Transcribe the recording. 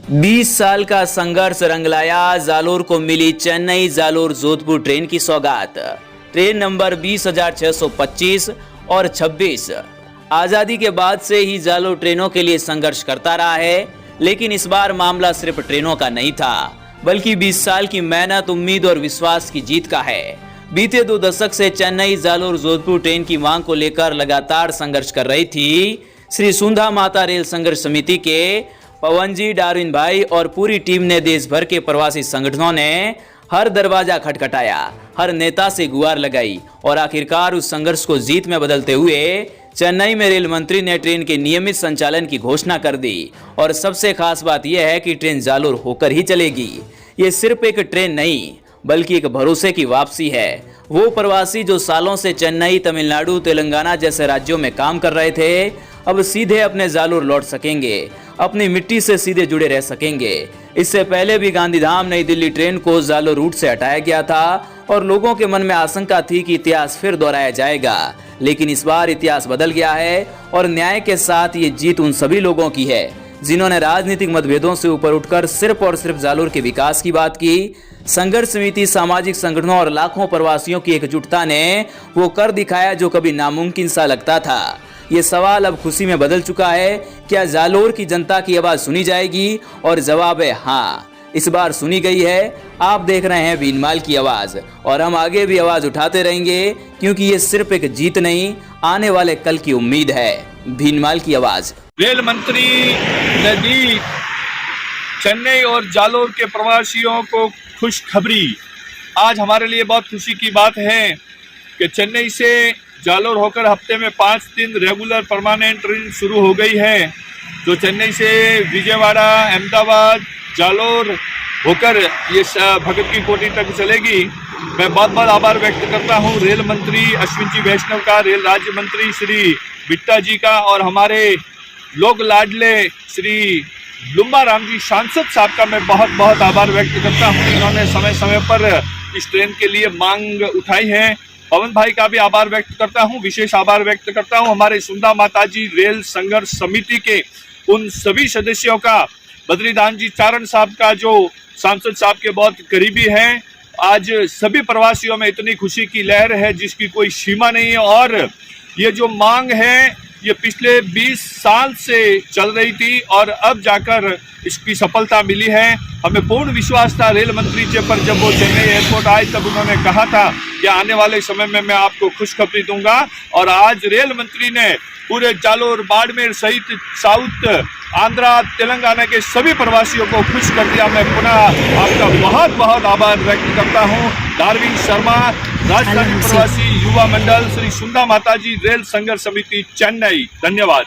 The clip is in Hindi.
20 साल का संघर्ष रंग लाया, जालोर को मिली चेन्नई जालोर जोधपुर ट्रेन की सौगात। ट्रेन नंबर 20,625 और 26 आजादी के बाद से ही जालोर ट्रेनों के लिए संघर्ष करता रहा है, लेकिन इस बार मामला सिर्फ ट्रेनों का नहीं था, बल्कि 20 साल की मेहनत, उम्मीद और विश्वास की जीत का है। बीते 2 दशक से चेन्नई जालोर जोधपुर ट्रेन की मांग को लेकर लगातार संघर्ष कर रही थी। श्री सुंधा माता रेल संघर्ष समिति के पवन जी, डार्विन भाई और पूरी टीम ने देश भर के प्रवासी संगठनों ने हर दरवाजा खटखटाया, हर नेता से गुहार लगाई और आखिरकार उस संघर्ष को जीत में बदलते हुए चेन्नई में रेल मंत्री ने ट्रेन के नियमित संचालन की घोषणा कर दी। और सबसे खास बात यह है कि ट्रेन जालोर होकर ही चलेगी। ये सिर्फ एक ट्रेन नहीं, बल्कि एक भरोसे की वापसी है। वो प्रवासी जो सालों से चेन्नई, तमिलनाडु, तेलंगाना जैसे राज्यों में काम कर रहे थे, अब सीधे अपने जालोर लौट सकेंगे, अपनी मिट्टी से सीधे जुड़े रह सकेंगे। इससे पहले भी गांधीधाम नई दिल्ली ट्रेन को जालोर रूट से हटाया गया था और लोगों के मन में आशंका थी कि इतिहास फिर दोहराया जाएगा, लेकिन इस बार इतिहास बदल गया है और न्याय के साथ ये जीत उन सभी लोगों की है जिन्होंने राजनीतिक मतभेदों से ऊपर उठकर सिर्फ और सिर्फ जालोर के विकास की बात की। संघर्ष समिति, सामाजिक संगठनों और लाखों प्रवासियों की एकजुटता ने वो कर दिखाया जो कभी नामुमकिन सा लगता था। ये सवाल अब खुशी में बदल चुका है। क्या जालोर की जनता की आवाज सुनी जाएगी? और जवाब है हाँ, इस बार सुनी गई है। आप देख रहे हैं भीनमाल की आवाज और हम आगे भी आवाज उठाते रहेंगे, क्योंकि ये सिर्फ एक जीत नहीं, आने वाले कल की उम्मीद है। भीनमाल की आवाज। रेल मंत्री ने दी चेन्नई और जालोर के प्रवासियों को खुशखबरी। आज हमारे लिए बहुत खुशी की बात है कि चेन्नई से जालोर होकर हफ्ते में 5 दिन रेगुलर परमानेंट ट्रेन शुरू हो गई है, जो चेन्नई से विजयवाड़ा, अहमदाबाद, जालोर होकर ये भगत की कोठी तक चलेगी। मैं बहुत बहुत आभार व्यक्त करता हूँ रेल मंत्री अश्विन जी वैष्णव का, रेल राज्य मंत्री श्री बिट्टा जी का और हमारे लोक लाडले श्री लुम्बा राम जी सांसद साहब का मैं बहुत बहुत आभार व्यक्त करता हूँ। इन्होंने समय समय पर इस ट्रेन के लिए मांग उठाई है। पवन भाई का भी आभार व्यक्त करता हूँ, विशेष आभार व्यक्त करता हूँ हमारे सुंधा माताजी रेल संघर्ष समिति के उन सभी सदस्यों का, बद्रीदान जी चारण साहब का जो सांसद साहब के बहुत करीबी हैं। आज सभी प्रवासियों में इतनी खुशी की लहर है जिसकी कोई सीमा नहीं है। और ये जो मांग है ये पिछले 20 साल से चल रही थी और अब जाकर इसकी सफलता मिली है। हमें पूर्ण विश्वास था रेल मंत्री जी पर, जब वो चेन्नई एयरपोर्ट आए तब उन्होंने कहा था कि आने वाले समय में मैं आपको खुशखबरी दूंगा। और आज रेल मंत्री ने पूरे जालोर, बाड़मेर सहित साउथ, आंध्रा, तेलंगाना के सभी प्रवासियों को खुश कर दिया। मैं पुनः आपका बहुत बहुत आभार व्यक्त करता हूँ। डार्विन शर्मा, राजधानी प्रवासी युवा मंडल, श्री सुंधा माताजी रेल संघर्ष समिति, चेन्नई। धन्यवाद।